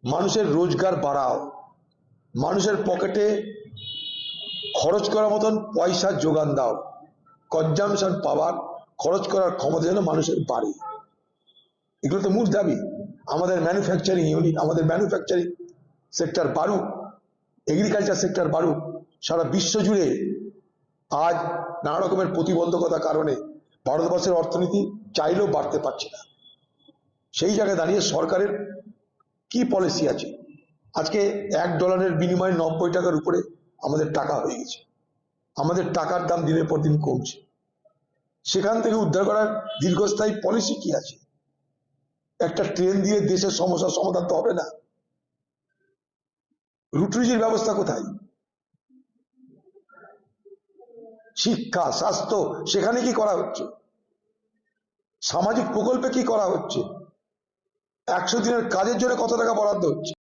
মানুষের রোজগার বাড়াও, মানুষের পকেটে খরচ করার মতন পয়সা যোগান দাও, কনজামশন পাওয়ার, খরচ করার ক্ষমতা যেন মানুষের বাড়ে। এগুলো তো মূল দাবি। আমাদের ম্যানুফ্যাকচারিং ইউনিট, আমাদের ম্যানুফ্যাকচারিং সেক্টর বাড়ুক, এগ্রিকালচার সেক্টর বাড়ুক। সারা বিশ্ব জুড়ে আজ নানা রকমের প্রতিবন্ধকতার কারণে ভারতবর্ষের অর্থনীতি চাইলেও বাড়তে পারছে না। সেই জায়গায় দাঁড়িয়ে সরকারের কি পলিসি আছে? আজকে $1 বিনিময়ে 90 টাকার উপরে আমাদের টাকা হয়ে গেছে। আমাদের টাকার দাম দিনের পর দিন কমছে। সেখান থেকে উদ্ধার করার দীর্ঘস্থায়ী পলিসি কি আছে? একটা ট্রেন দিয়ে দেশের সমস্যার সমাধান তো হবে না। রুটরিজির ব্যবস্থা কোথায়? শিক্ষা, স্বাস্থ্য, সেখানে কি করা হচ্ছে? সামাজিক প্রকল্পে কি করা হচ্ছে? 100 দিনের কাজের জন্য কত টাকা বরাদ্দ হচ্ছে?